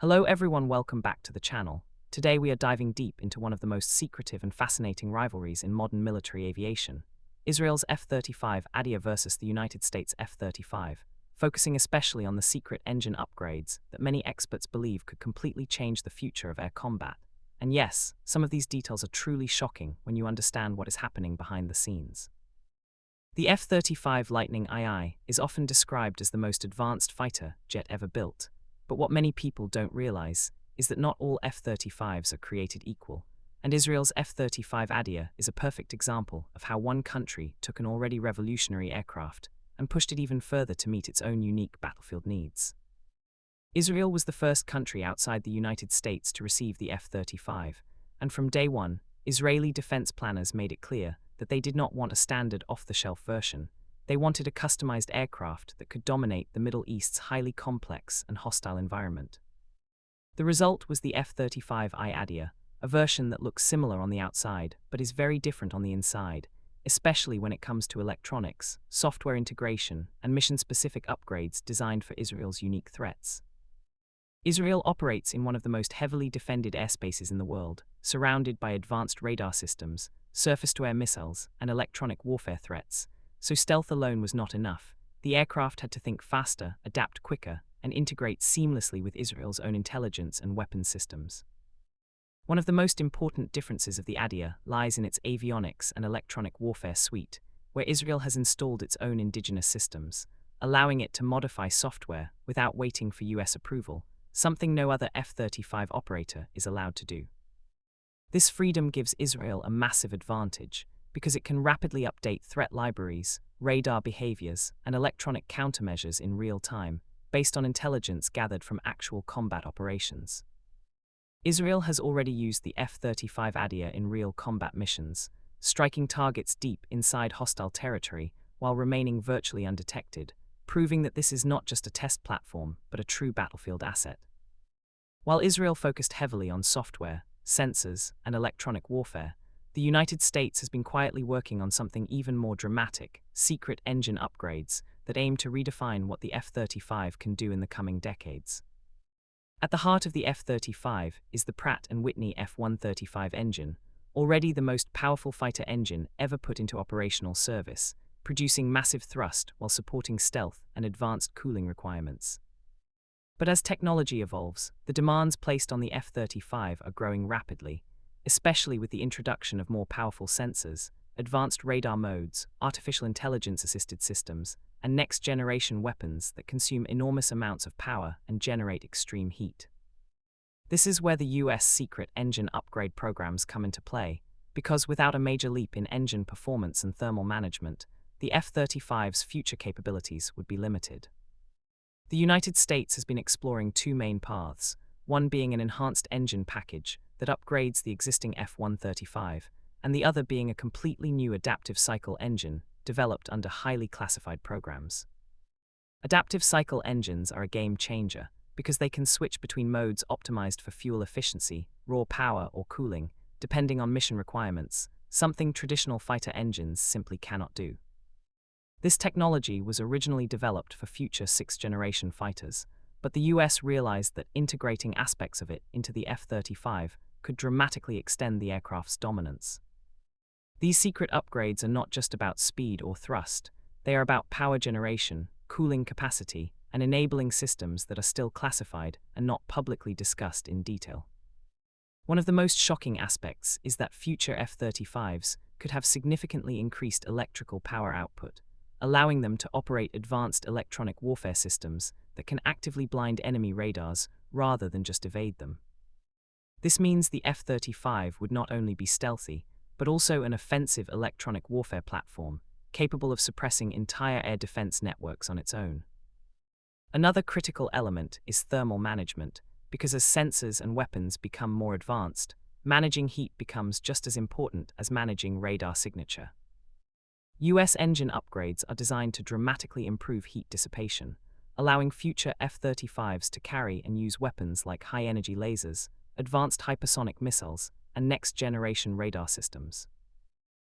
Hello everyone, welcome back to the channel. Today we are diving deep into one of the most secretive and fascinating rivalries in modern military aviation, Israel's F-35 Adir versus the United States F-35, focusing especially on the secret engine upgrades that many experts believe could completely change the future of air combat. And yes, some of these details are truly shocking when you understand what is happening behind the scenes. The F-35 Lightning II is often described as the most advanced fighter jet ever built. But what many people don't realize is that not all F-35s are created equal, and Israel's F-35 Adir is a perfect example of how one country took an already revolutionary aircraft and pushed it even further to meet its own unique battlefield needs. Israel was the first country outside the United States to receive the F-35, and from day one, Israeli defense planners made it clear that they did not want a standard off-the-shelf version. They wanted a customized aircraft that could dominate the Middle East's highly complex and hostile environment. The result was the F-35I Adir, a version that looks similar on the outside but is very different on the inside, especially when it comes to electronics, software integration, and mission-specific upgrades designed for Israel's unique threats. Israel operates in one of the most heavily defended airspaces in the world, surrounded by advanced radar systems, surface-to-air missiles, and electronic warfare threats. So stealth alone was not enough. The aircraft had to think faster, adapt quicker, and integrate seamlessly with Israel's own intelligence and weapons systems. One of the most important differences of the Adir lies in its avionics and electronic warfare suite, where Israel has installed its own indigenous systems, allowing it to modify software without waiting for US approval, something no other F-35 operator is allowed to do. This freedom gives Israel a massive advantage, because it can rapidly update threat libraries, radar behaviors, and electronic countermeasures in real time, based on intelligence gathered from actual combat operations. Israel has already used the F-35 Adir in real combat missions, striking targets deep inside hostile territory while remaining virtually undetected, proving that this is not just a test platform, but a true battlefield asset. While Israel focused heavily on software, sensors, and electronic warfare, the United States has been quietly working on something even more dramatic, secret engine upgrades that aim to redefine what the F-35 can do in the coming decades. At the heart of the F-35 is the Pratt & Whitney F-135 engine, already the most powerful fighter engine ever put into operational service, producing massive thrust while supporting stealth and advanced cooling requirements. But as technology evolves, the demands placed on the F-35 are growing rapidly, especially with the introduction of more powerful sensors, advanced radar modes, artificial intelligence-assisted systems, and next-generation weapons that consume enormous amounts of power and generate extreme heat. This is where the US secret engine upgrade programs come into play, because without a major leap in engine performance and thermal management, the F-35's future capabilities would be limited. The United States has been exploring two main paths, one being an enhanced engine package that upgrades the existing F-135, and the other being a completely new adaptive cycle engine developed under highly classified programs. Adaptive cycle engines are a game changer because they can switch between modes optimized for fuel efficiency, raw power, or cooling, depending on mission requirements, something traditional fighter engines simply cannot do. This technology was originally developed for future sixth-generation fighters, but the US realized that integrating aspects of it into the F-35 could dramatically extend the aircraft's dominance. These secret upgrades are not just about speed or thrust, they are about power generation, cooling capacity, and enabling systems that are still classified and not publicly discussed in detail. One of the most shocking aspects is that future F-35s could have significantly increased electrical power output, allowing them to operate advanced electronic warfare systems that can actively blind enemy radars rather than just evade them. This means the F-35 would not only be stealthy, but also an offensive electronic warfare platform, capable of suppressing entire air defense networks on its own. Another critical element is thermal management, because as sensors and weapons become more advanced, managing heat becomes just as important as managing radar signature. US engine upgrades are designed to dramatically improve heat dissipation, allowing future F-35s to carry and use weapons like high-energy lasers, advanced hypersonic missiles, and next-generation radar systems.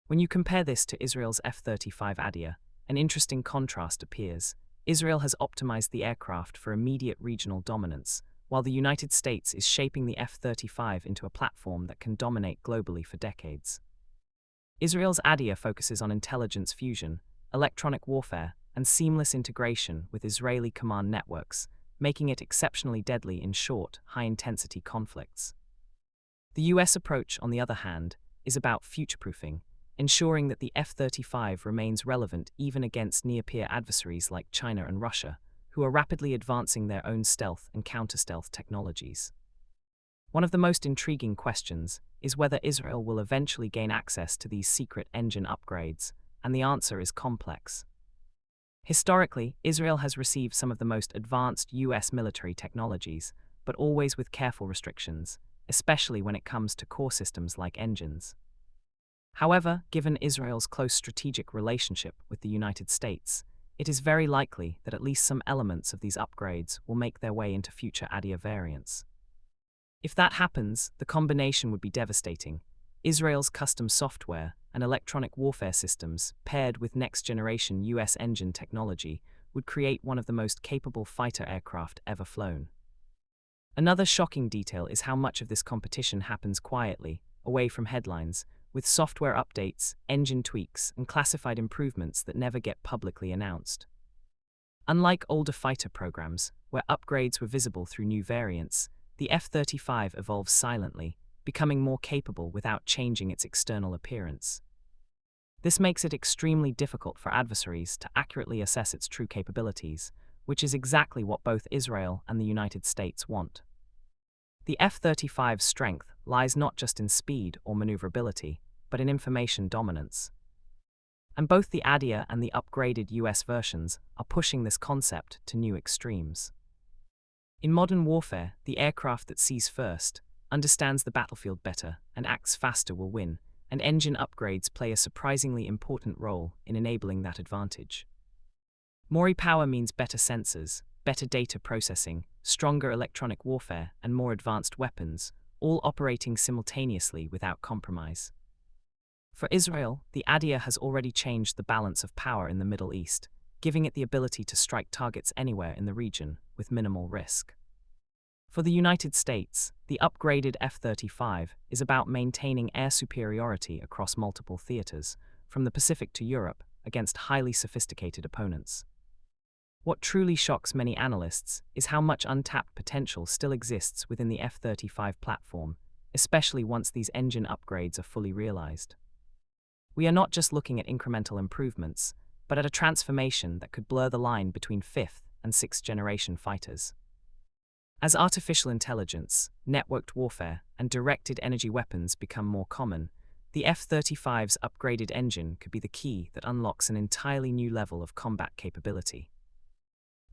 When you compare this to Israel's F-35 Adir, an interesting contrast appears. Israel has optimized the aircraft for immediate regional dominance, while the United States is shaping the F-35 into a platform that can dominate globally for decades. Israel's Adir focuses on intelligence fusion, electronic warfare, and seamless integration with Israeli command networks, making it exceptionally deadly in short, high-intensity conflicts. The US approach, on the other hand, is about future-proofing, ensuring that the F-35 remains relevant even against near-peer adversaries like China and Russia, who are rapidly advancing their own stealth and counter-stealth technologies. One of the most intriguing questions is whether Israel will eventually gain access to these secret engine upgrades, and the answer is complex. Historically, Israel has received some of the most advanced US military technologies, but always with careful restrictions, especially when it comes to core systems like engines. However, given Israel's close strategic relationship with the United States, it is very likely that at least some elements of these upgrades will make their way into future Adir variants. If that happens, the combination would be devastating. Israel's custom software and electronic warfare systems, paired with next-generation US engine technology, would create one of the most capable fighter aircraft ever flown. Another shocking detail is how much of this competition happens quietly, away from headlines, with software updates, engine tweaks, and classified improvements that never get publicly announced. Unlike older fighter programs, where upgrades were visible through new variants, the F-35 evolves silently, becoming more capable without changing its external appearance. This makes it extremely difficult for adversaries to accurately assess its true capabilities, which is exactly what both Israel and the United States want. The F-35's strength lies not just in speed or maneuverability, but in information dominance. And both the Adir and the upgraded US versions are pushing this concept to new extremes. In modern warfare, the aircraft that sees first, understands the battlefield better, and acts faster will win, and engine upgrades play a surprisingly important role in enabling that advantage. More power means better sensors, better data processing, stronger electronic warfare, and more advanced weapons, all operating simultaneously without compromise. For Israel, the Adir has already changed the balance of power in the Middle East, giving it the ability to strike targets anywhere in the region with minimal risk. For the United States, the upgraded F-35 is about maintaining air superiority across multiple theaters, from the Pacific to Europe, against highly sophisticated opponents. What truly shocks many analysts is how much untapped potential still exists within the F-35 platform, especially once these engine upgrades are fully realized. We are not just looking at incremental improvements, but at a transformation that could blur the line between fifth and sixth generation fighters. As artificial intelligence, networked warfare, and directed energy weapons become more common, the F-35's upgraded engine could be the key that unlocks an entirely new level of combat capability.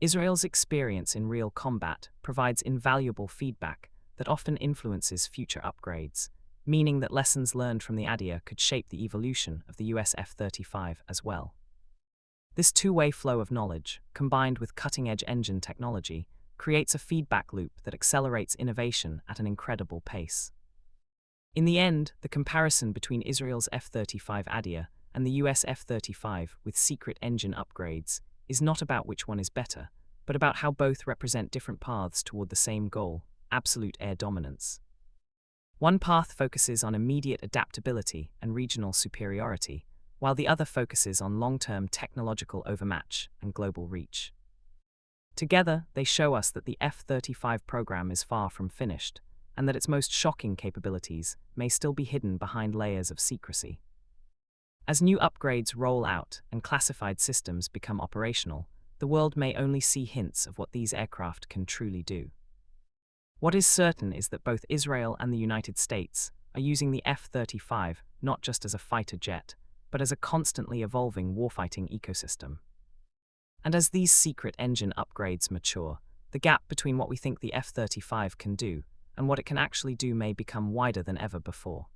Israel's experience in real combat provides invaluable feedback that often influences future upgrades, meaning that lessons learned from the Adir could shape the evolution of the US F-35 as well. This two-way flow of knowledge, combined with cutting-edge engine technology, creates a feedback loop that accelerates innovation at an incredible pace. In the end, the comparison between Israel's F-35 Adir and the US F-35 with secret engine upgrades is not about which one is better, but about how both represent different paths toward the same goal: absolute air dominance. One path focuses on immediate adaptability and regional superiority, while the other focuses on long-term technological overmatch and global reach. Together, they show us that the F-35 program is far from finished, and that its most shocking capabilities may still be hidden behind layers of secrecy. As new upgrades roll out and classified systems become operational, the world may only see hints of what these aircraft can truly do. What is certain is that both Israel and the United States are using the F-35 not just as a fighter jet, but as a constantly evolving warfighting ecosystem. And as these secret engine upgrades mature, the gap between what we think the F-35 can do and what it can actually do may become wider than ever before.